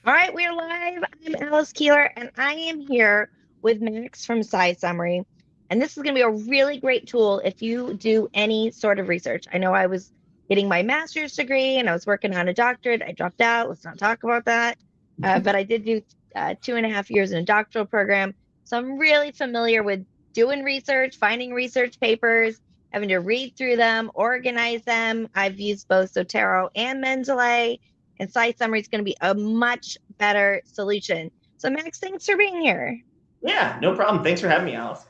All right, we're live. I'm Alice Keeler, and I am here with Max from SciSummary. And this is going to be a really great tool if you do any sort of research. I know I was getting my master's degree and I was working on a doctorate. I dropped out. Let's not talk about that. But I did do 2.5 years in a doctoral program. So I'm really familiar with doing research, finding research papers, having to read through them, organize them. I've used both Zotero and Mendeley. And SciSummary is going to be a much better solution. So Max, thanks for being here. Yeah, no problem. Thanks for having me, Alice.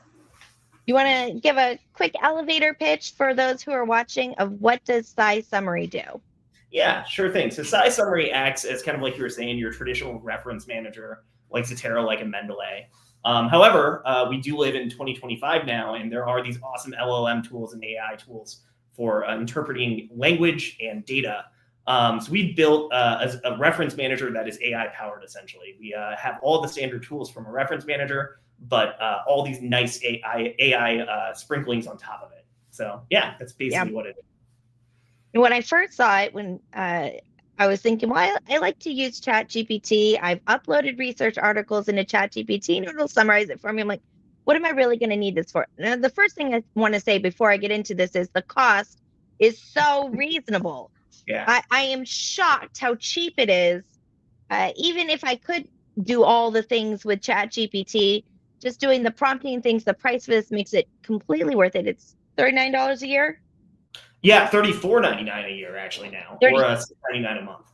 You want to give a quick elevator pitch for those who are watching of what does SciSummary do? Yeah, sure thing. So SciSummary acts as kind of like you were saying, your traditional reference manager, like Zotero, like a Mendeley. However, we do live in 2025 now, and there are these awesome LLM tools and AI tools for interpreting language and data. So we built a reference manager that is AI powered, essentially. We have all the standard tools from a reference manager, but all these nice AI sprinklings on top of it. So yeah, that's basically what it is. When I first saw it, when I was thinking, well, I like to use ChatGPT. I've uploaded research articles into ChatGPT and it'll summarize it for me. I'm like, what am I really going to need this for? Now, the first thing I want to say before I get into this is the cost is so reasonable. Yeah. I am shocked how cheap it is. Even if I could do all the things with ChatGPT, just doing the prompting things, the price of this makes it completely worth it. It's $39 a year. Yeah, $34.99 a year actually now, or $6.99 a month.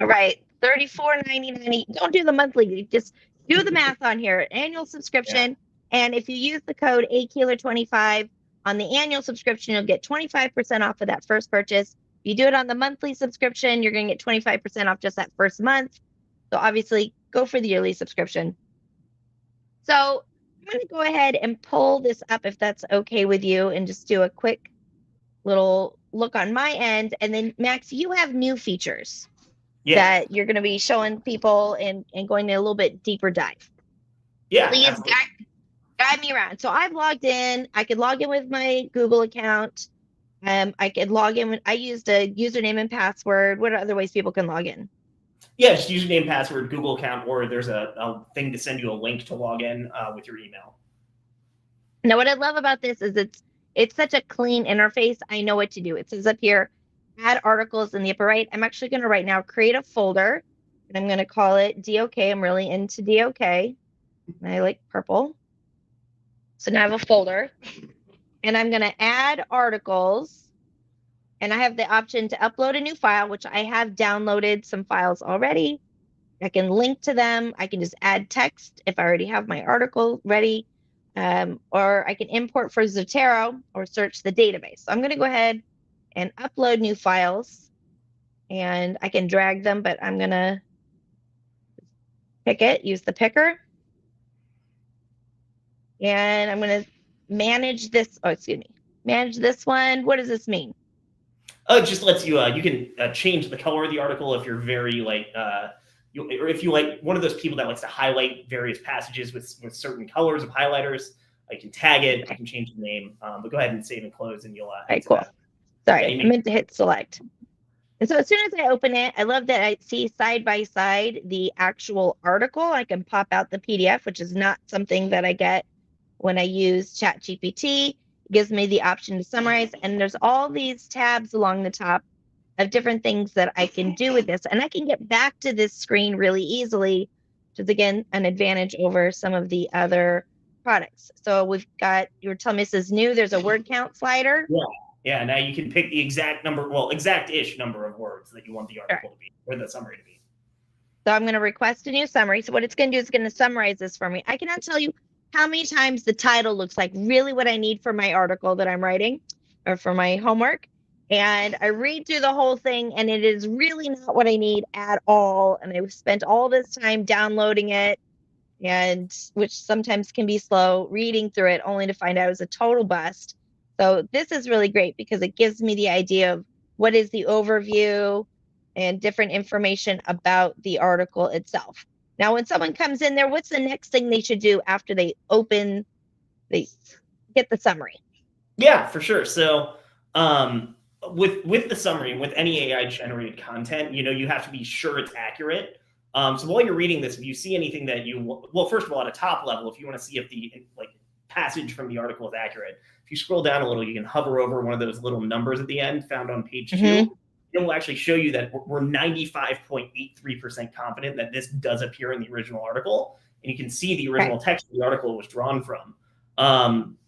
All right, $34.99. Don't do the monthly. Just do the math on here. Annual subscription, and if you use the code AKeeler25 on the annual subscription, you'll get 25% off of that first purchase. If you do it on the monthly subscription, you're going to get 25% off just that first month. So obviously, go for the yearly subscription. So I'm going to go ahead and pull this up if that's okay with you and just do a quick little look on my end. And then, Max, you have new features that you're going to be showing people and going a little bit deeper dive. Yeah. Please guide me around. So I've logged in. I could log in with my Google account. I could log in. I used a username and password. What are other ways people can log in? Yeah, just username, password, Google account, or there's a thing to send you a link to log in with your email. Now, what I love about this is it's such a clean interface. I know what to do. It says up here, add articles in the upper right. I'm actually going to right now create a folder, and I'm going to call it DOK. I'm really into DOK, and I like purple. So now I have a folder, and I'm going to add articles, and I have the option to upload a new file, which I have downloaded some files already. I can link to them. I can just add text if I already have my article ready. Or I can import for Zotero or search the database. So I'm going to go ahead and upload new files, and I can drag them, but I'm going to pick it, use the picker. And I'm going to manage this. Oh, excuse me. Manage this one. What does this mean? Oh, it just lets you, you can change the color of the article if you're very or if you like one of those people that likes to highlight various passages with certain colors of highlighters. I can tag it. I can change the name. But go ahead and save and close, and you'll. All right, cool. Sorry, I meant to hit select. And so as soon as I open it, I love that I see side by side the actual article. I can pop out the PDF, which is not something that I get when I use ChatGPT. It gives me the option to summarize, and there's all these tabs along the top of different things that I can do with this. And I can get back to this screen really easily, which is, again, an advantage over some of the other products. So we've got, you were telling me this is new. There's a word count slider. Yeah, now you can pick the exact number, well, exact-ish number of words that you want the article to be, or the summary to be. So I'm going to request a new summary. So what it's going to do is going to summarize this for me. I cannot tell you how many times the title looks like really what I need for my article that I'm writing or for my homework. And I read through the whole thing, and it is really not what I need at all. And I've spent all this time downloading it, and which sometimes can be slow, reading through it only to find out it was a total bust. So this is really great because it gives me the idea of what is the overview and different information about the article itself. Now, when someone comes in there, what's the next thing they should do after they get the summary? Yeah, for sure. So with the summary, with any AI generated content, you have to be sure it's accurate. So while you're reading this, if you see anything that well, first of all, at a top level, if you want to see if the passage from the article is accurate, if you scroll down a little, you can hover over one of those little numbers at the end found on page 2. It will actually show you that we're 95.83% confident that this does appear in the original article. And you can see the original text of the article was drawn from.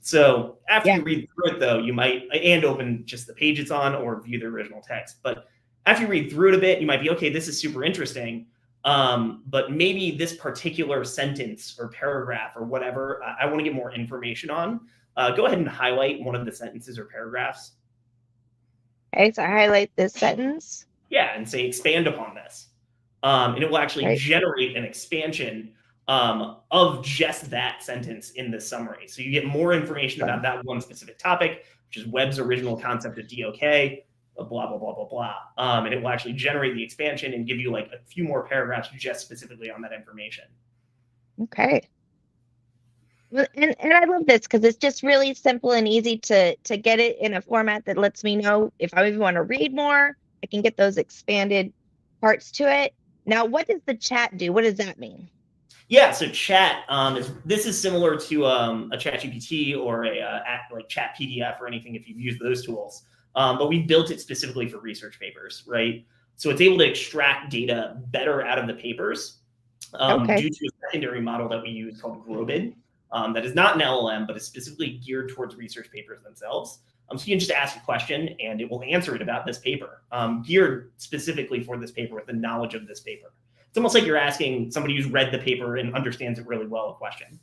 So after you read through it, though, you might, and open just the page it's on or view the original text. But after you read through it a bit, you might be, okay, this is super interesting. But maybe this particular sentence or paragraph or whatever, I want to get more information on. Go ahead and highlight one of the sentences or paragraphs. Okay, so I highlight this sentence. Yeah, and say expand upon this. And it will actually generate an expansion of just that sentence in the summary. So you get more information about that one specific topic, which is Webb's original concept of DOK, blah, blah, blah, blah, blah. And it will actually generate the expansion and give you like a few more paragraphs just specifically on that information. Okay. Well, and I love this because it's just really simple and easy to get it in a format that lets me know if I even want to read more, I can get those expanded parts to it. Now, what does the chat do? What does that mean? Yeah, so chat this is similar to a ChatGPT or a like Chat PDF or anything if you've used those tools. But we built it specifically for research papers, right? So it's able to extract data better out of the papers due to a secondary model that we use called Grobid. That is not an LLM, but is specifically geared towards research papers themselves. So you can just ask a question and it will answer it about this paper, geared specifically for this paper with the knowledge of this paper. It's almost like you're asking somebody who's read the paper and understands it really well a question.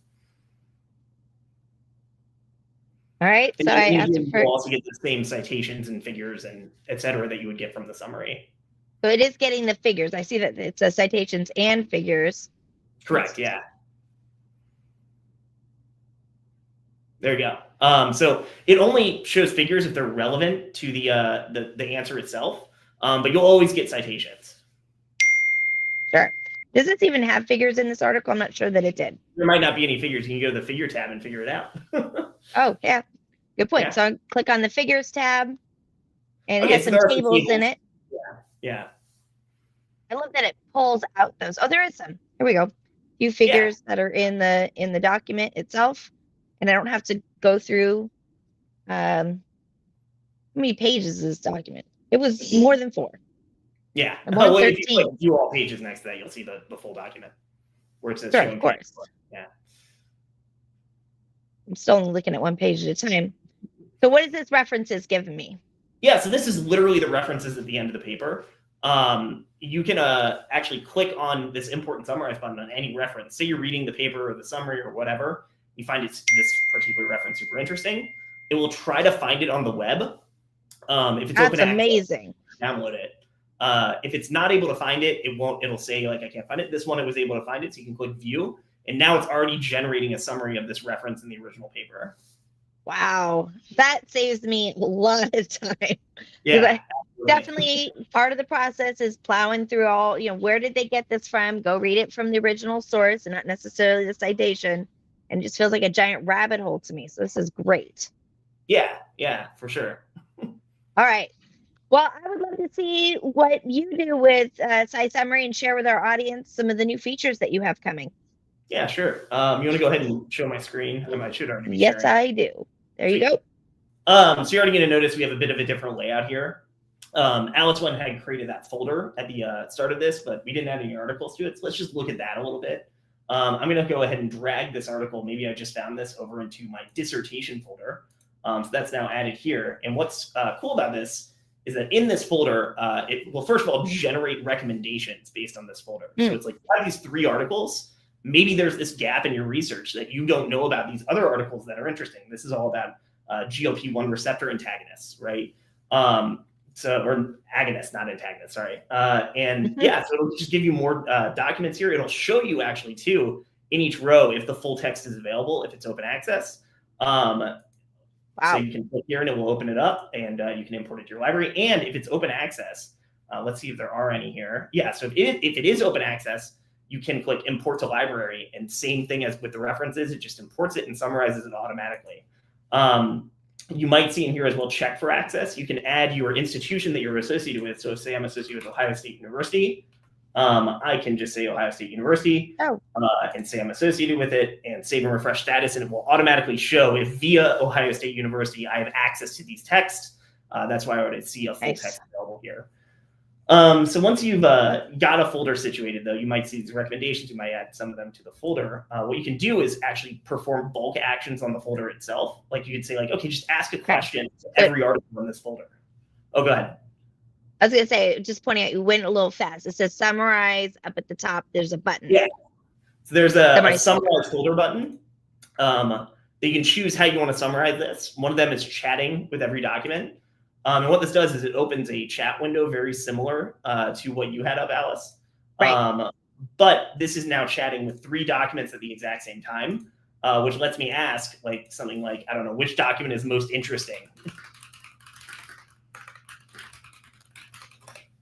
All right. And so I asked for. You'll also get the same citations and figures and et cetera that you would get from the summary. So it is getting the figures. I see that it says citations and figures. Correct. Yeah. There you go. So it only shows figures if they're relevant to the answer itself, but you'll always get citations. Sure. Does this even have figures in this article? I'm not sure that it did. There might not be any figures. You can go to the figure tab and figure it out. Oh, yeah. Good point. Yeah. So I'll click on the figures tab and it has some tables in it. Yeah. I love that it pulls out those. Oh, there is some. Here we go. A few figures that are in the document itself. And I don't have to go through how many pages is this document? It was more than 4. Yeah. Well, if you view all pages next to that, you'll see the full document where it says sure, of course. Yeah. I'm still only looking at one page at a time. So what is this references giving me? Yeah, so this is literally the references at the end of the paper. You can actually click on this import and summarize button on any reference. Say you're reading the paper or the summary or whatever. You find this particular reference super interesting. It will try to find it on the web. If it's open access, amazing. Download it. If it's not able to find it, it'll say like, I can't find it. This one, it was able to find it. So you can click view. And now it's already generating a summary of this reference in the original paper. Wow. That saves me a lot of time. Yeah. Definitely part of the process is plowing through all, where did they get this from? Go read it from the original source and not necessarily the citation. And it just feels like a giant rabbit hole to me. So this is great. Yeah, for sure. All right. Well, I would love to see what you do with SciSummary and share with our audience some of the new features that you have coming. Yeah, sure. You want to go ahead and show my screen? I should already be Yes, sharing. I do. There you go. So you're already going to notice we have a bit of a different layout here. Alex went ahead and created that folder at the start of this, but we didn't add any articles to it. So let's just look at that a little bit. I'm going to go ahead and drag this article. Maybe I just found this over into my dissertation folder. So that's now added here. And what's cool about this is that in this folder, it will first of all generate recommendations based on this folder. So it's like you have these 3 articles. Maybe there's this gap in your research that you don't know about these other articles that are interesting. This is all about GLP-1 receptor antagonists, right? Or agonists, not antagonists, sorry. And yeah, so it'll just give you more documents here. It'll show you actually too in each row if the full text is available, if it's open access. Wow. So you can click here and it will open it up and you can import it to your library. And if it's open access, let's see if there are any here. Yeah, so if it is open access, you can click import to library, and same thing as with the references, it just imports it and summarizes it automatically. You might see in here as well, check for access. You can add your institution that you're associated with. So say I'm associated with Ohio State University. I can just say Ohio State University and say I'm associated with it and save and refresh status, and it will automatically show if via Ohio State University I have access to these texts. That's why I would see a full text available here. So once you've got a folder situated, though, you might see these recommendations. You might add some of them to the folder. What you can do is actually perform bulk actions on the folder itself. Like you could say, like, okay, just ask a question to every article in this folder. Oh, go ahead. I was going to say, just pointing out, you went a little fast. It says summarize up at the top. There's a button. Yeah. So there's a summarize folder button. You can choose how you want to summarize this. One of them is chatting with every document. And what this does is it opens a chat window very similar to what you had up, Alice. Right. But this is now chatting with 3 documents at the exact same time, which lets me ask like something like, I don't know, which document is most interesting?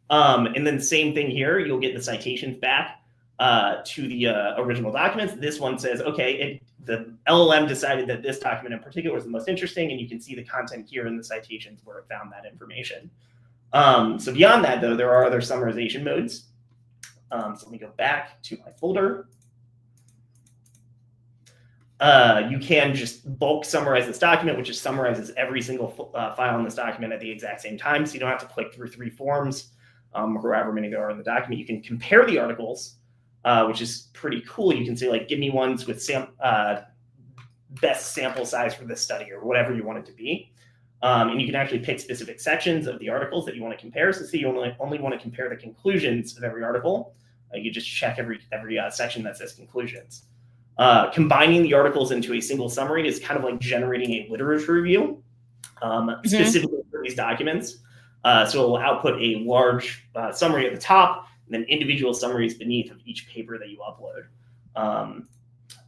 And then same thing here, you'll get the citations back to the original documents. This one says, okay, the LLM decided that this document in particular was the most interesting, and you can see the content here in the citations where it found that information. So beyond that, though, there are other summarization modes. So let me go back to my folder. You can just bulk summarize this document, which just summarizes every single file in this document at the exact same time. So you don't have to click through 3 forms, or however many there are in the document. You can compare the articles, which is pretty cool. You can say, like, give me ones with best sample size for this study or whatever you want it to be. And you can actually pick specific sections of the articles that you want to compare. So say you only want to compare the conclusions of every article. You just check every section that says conclusions. Combining the articles into a single summary is kind of like generating a literature review specifically for these documents. So it will output a large summary at the top and then individual summaries beneath of each paper that you upload.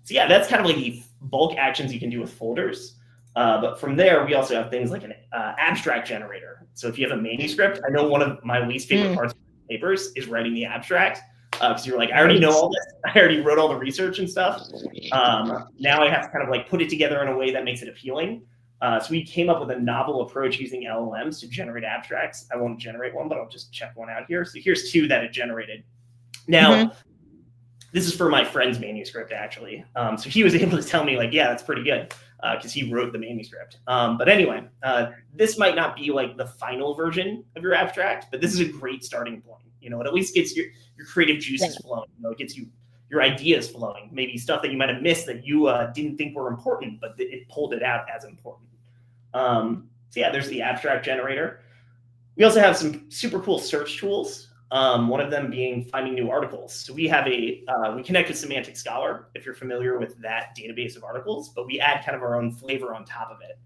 So yeah, that's kind of like the bulk actions you can do with folders. But from there, we also have things like an abstract generator. So if you have a manuscript, I know one of my least favorite parts of papers is writing the abstract. Because you're like, I already know all this. I already wrote all the research and stuff. Now I have to kind of like put it together in a way that makes it appealing. So we came up with a novel approach using LLMs to generate abstracts. I won't generate one, but I'll just check one out here. So here's 2 that it generated. Now, this is for my friend's manuscript, actually. So he was able to tell me, like, yeah, that's pretty good, because he wrote the manuscript. But anyway, this might not be like the final version of your abstract, but this is a great starting point. You know, it at least gets your creative juices flowing. You know, it gets your ideas flowing. Maybe stuff that you might have missed that you didn't think were important, but it pulled it out as important. So yeah, there's the abstract generator. We also have some super cool search tools. One of them being finding new articles. So we have we connect with Semantic Scholar, if you're familiar with that database of articles, but we add kind of our own flavor on top of it.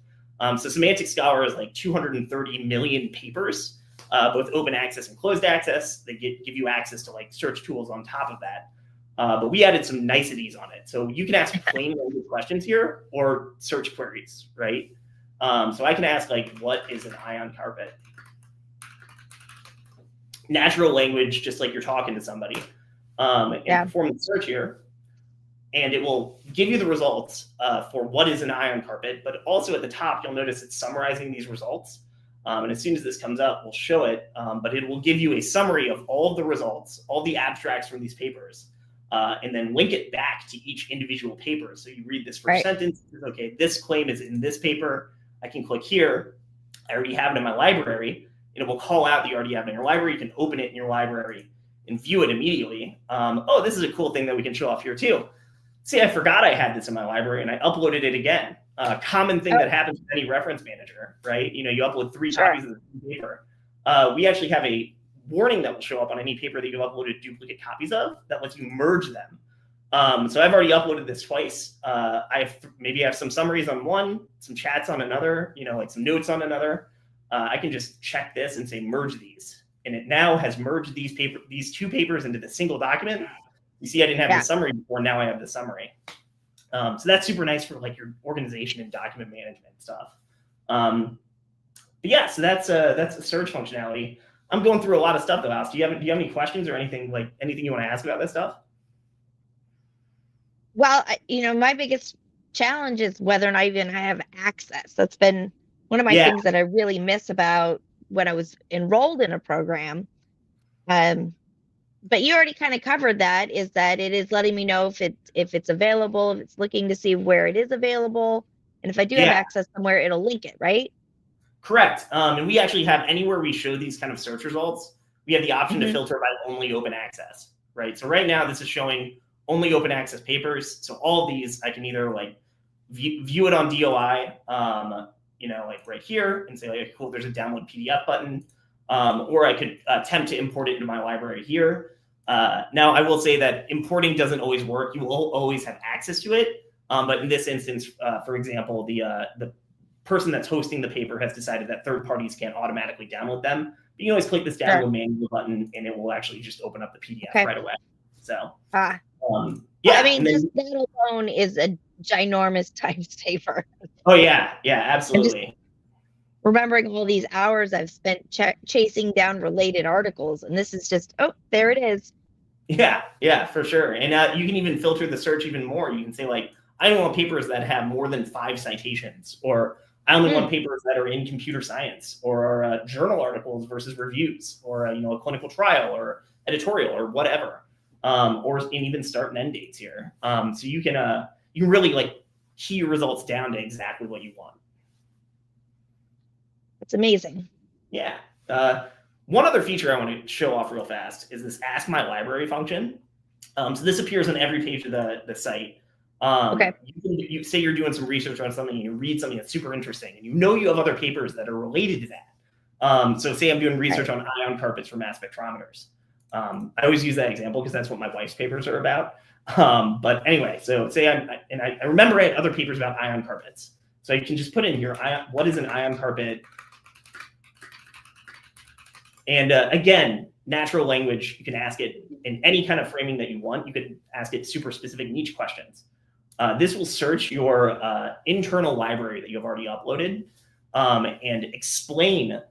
So Semantic Scholar is like 230 million papers, both open access and closed access. They give you access to like search tools on top of that. But we added some niceties on it. So you can ask plain language questions here or search queries, right? So I can ask, like, what is an ion carpet? Natural language, just like you're talking to somebody, and perform the search here. And it will give you the results for what is an ion carpet, but also at the top, you'll notice it's summarizing these results. And as soon as this comes up, we'll show it, but it will give you a summary of all of the results, all the abstracts from these papers, and then link it back to each individual paper. So you read this first sentence, okay, this claim is in this paper. I can click here. I already have it in my library. And it will call out that you already have it in your library. You can open it in your library and view it immediately. Oh, this is a cool thing that we can show off here too. See, I forgot I had this in my library and I uploaded it again. Common thing that happens with any reference manager, right? You know, you upload 3 copies of the same paper. We actually have a warning that will show up on any paper that you've uploaded duplicate copies of that lets you merge them. So I've already uploaded this twice. I have some summaries on one, some chats on another, you know, like some notes on another. I can just check this and say merge these, and it now has merged these 2 papers into the single document. You see, I didn't have the summary before. Now I have the summary. So that's super nice for like your organization and document management stuff. But yeah, so that's a search functionality. I'm going through a lot of stuff though, Alice. Do you have any questions or anything you want to ask about this stuff? Well, you know, my biggest challenge is whether or not even I have access. That's been one of my things that I really miss about when I was enrolled in a program. but you already kind of covered that, is that it is letting me know if it's available, if it's looking to see where it is available. And if I do have Yeah, access somewhere, it'll link it, right? correct. And we actually have, anywhere we show these kind of search results, we have the option to filter by only open access, right? So right now this is showing only open access papers. So all of these, I can either like view it on DOI, like right here and say, like, cool, there's a download PDF button. Or I could attempt to import it into my library here. Now, I will say that importing doesn't always work. You will always have access to it. But in this instance, for example, the person that's hosting the paper has decided that third parties can't automatically download them. But you can always click this download manual button, and it will actually just open up the PDF right away. So, yeah. I mean, just that alone is a ginormous time saver. Oh yeah, absolutely. Remembering all these hours I've spent chasing down related articles, and this is just, oh, there it is. Yeah, for sure. And you can even filter the search even more. You can say, like, I don't want papers that have more than 5 citations, or I only want papers that are in computer science, or journal articles versus reviews, or a clinical trial or editorial or whatever, and even start and end dates here. So you can really like key your results down to exactly what you want. It's amazing. Yeah. One other feature I want to show off real fast is this Ask My Library function. So this appears on every page of the site. You say you're doing some research on something, and you read something that's super interesting, and you have other papers that are related to that. So say I'm doing research on ion carpets for mass spectrometers. I always use that example because that's what my wife's papers are about. But anyway, so say I remember I had other papers about ion carpets. So you can just put in here, what is an ion carpet? And again, natural language, you can ask it in any kind of framing that you want. You could ask it super specific niche questions. This will search your internal library that you have already uploaded and explain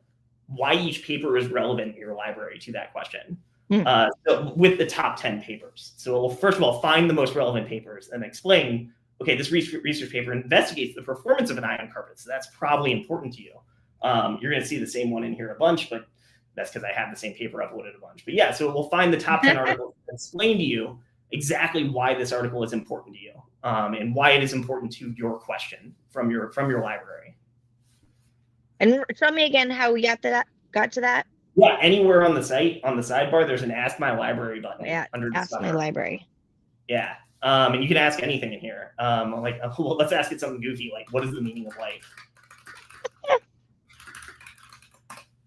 why each paper is relevant in your library to that question. So with the top 10 papers. So it will, first of all, find the most relevant papers and explain, okay, this research paper investigates the performance of an ion carpet. So that's probably important to you. You're going to see the same one in here a bunch, but that's because I have the same paper uploaded a bunch. But yeah, so it will find the top 10 articles and explain to you exactly why this article is important to you and why it is important to your question from your library. And show me again how we got to that. Yeah, anywhere on the site, on the sidebar, there's an Ask My Library button. Under Ask My Library. Yeah, and you can ask anything in here. Well, let's ask it something goofy, like, what is the meaning of life?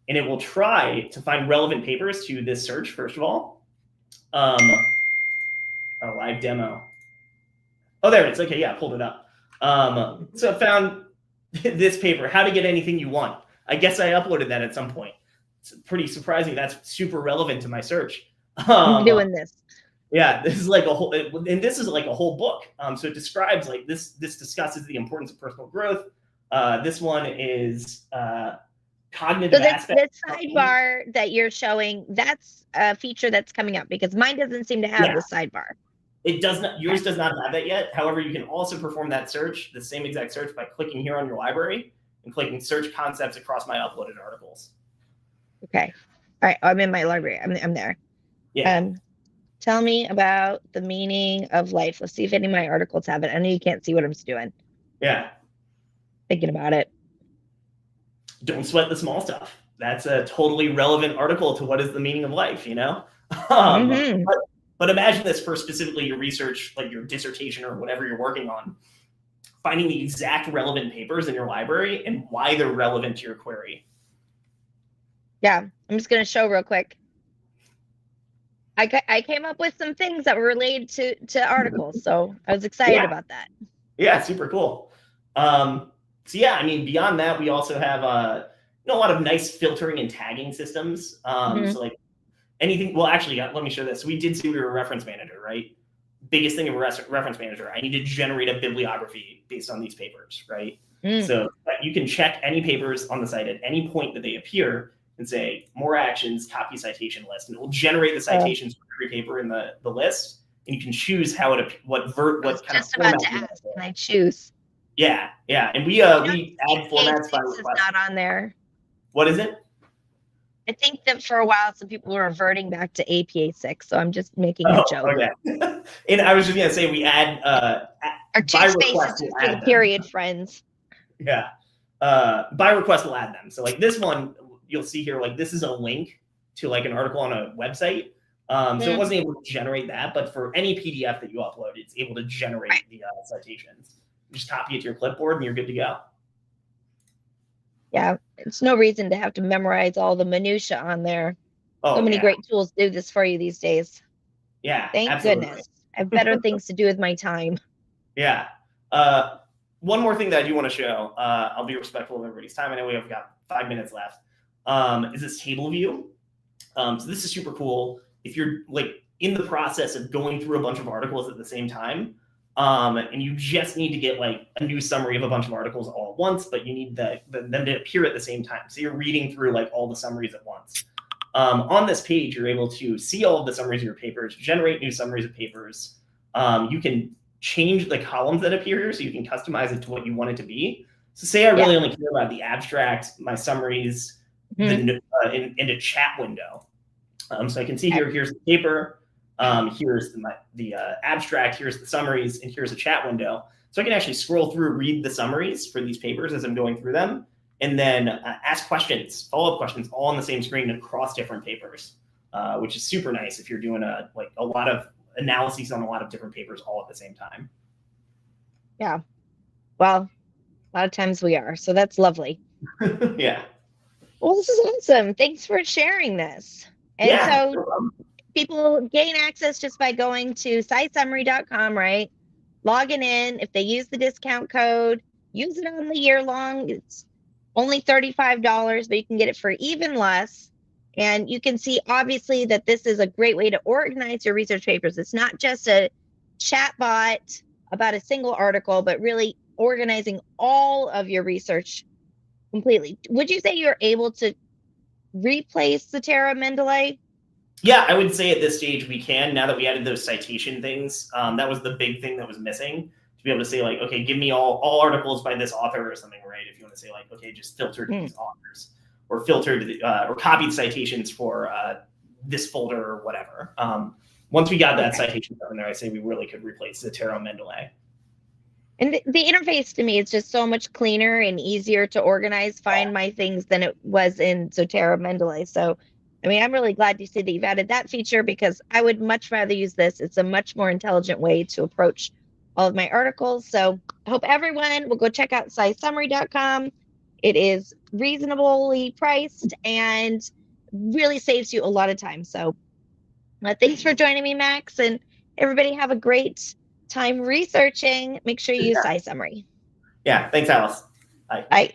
And it will try to find relevant papers to this search, first of all. A live demo. Oh, there it is. Okay, yeah, I pulled it up. So I found this paper, How to Get Anything You Want. I guess I uploaded that at some point. It's pretty surprising. That's super relevant to my search. I'm doing this. Yeah, this is like a whole, and this is like a whole book. So it describes, like, this discusses the importance of personal growth. This one is cognitive aspects. So this sidebar that you're showing, that's a feature that's coming up, because mine doesn't seem to have the sidebar. It does not. Yours does not have that yet. However, you can also perform that search, the same exact search, by clicking here on your library and clicking Search Concepts across my uploaded articles. Okay. All right. I'm in my library. I'm there. Yeah. Tell me about the meaning of life. Let's see if any of my articles have it. I know you can't see what I'm doing. Yeah. Thinking about it. Don't sweat the small stuff. That's a totally relevant article to what is the meaning of life, But imagine this for specifically your research, like your dissertation or whatever you're working on, finding the exact relevant papers in your library and why they're relevant to your query. Yeah, I'm just going to show real quick. I came up with some things that were related to articles, so I was excited about that. Yeah, super cool. So yeah, I mean, beyond that, we also have a lot of nice filtering and tagging systems. So like anything. Well, actually, let me show this. We did say we were a reference manager, right? Biggest thing of a reference manager, I need to generate a bibliography based on these papers, right? So you can check any papers on the site at any point that they appear and say more actions, copy citation list, and it will generate the citations for every paper in the list, and you can choose how what kind of just about to ask, can I choose? Yeah, and we add formats by request. It's not on there. What is it? I think that for a while, some people were reverting back to APA 6, so I'm just making a Oh, joke. okay. And I was just gonna say we add Our by two spaces request just we'll for the add them. period, friends. Yeah. By request we'll add them. So like this one, you'll see here, like this is a link to like an article on a website. So it wasn't able to generate that, but for any PDF that you upload, it's able to generate the citations. Just copy it to your clipboard and you're good to go. Yeah, it's no reason to have to memorize all the minutia on there. Oh, so many yeah. great tools do this for you these days. Yeah, Thank absolutely. goodness. I have better things to do with my time. Yeah. One more thing that I do want to show, I'll be respectful of everybody's time. I know we have got 5 minutes left, is this table view. So this is super cool. If you're like in the process of going through a bunch of articles at the same time, and you just need to get like a new summary of a bunch of articles all at once, but you need them to appear at the same time. So you're reading through like all the summaries at once. On this page, you're able to see all of the summaries of your papers, generate new summaries of papers. You can change the columns that appear here, so you can customize it to what you want it to be. So say I really only care about the abstract, my summaries, in a chat window. So I can see here, here's the paper, here's the abstract, here's the summaries, and here's a chat window. So I can actually scroll through, read the summaries for these papers as I'm going through them, and then ask questions, follow-up questions, all on the same screen across different papers, which is super nice if you're doing a lot of analyses on a lot of different papers all at the same time. Yeah. Well, a lot of times we are, so that's lovely. Yeah. Well, this is awesome. Thanks for sharing this. And so people gain access just by going to SciSummary.com, right? Logging in. If they use the discount code, use it on the year long. It's only $35, but you can get it for even less. And you can see, obviously, that this is a great way to organize your research papers. It's not just a chat bot about a single article, but really organizing all of your research completely. Would you say you're able to replace Zotero and Mendeley? Yeah, I would say at this stage we can, now that we added those citation things. That was the big thing that was missing, to be able to say like, okay, give me all articles by this author or something, right? If you want to say like, okay, just filter to these authors, or filter to or copy the citations for this folder or whatever. Once we got that citation done there, I say we really could replace Zotero and Mendeley. And the interface to me is just so much cleaner and easier to organize, find my things than it was in Zotero and Mendeley. So, I mean, I'm really glad to see that you've added that feature, because I would much rather use this. It's a much more intelligent way to approach all of my articles. So I hope everyone will go check out SciSummary.com. It is reasonably priced and really saves you a lot of time. So thanks for joining me, Max, and everybody have a great time researching. Make sure you use SciSummary. Yeah, thanks, Alice. Bye. Bye.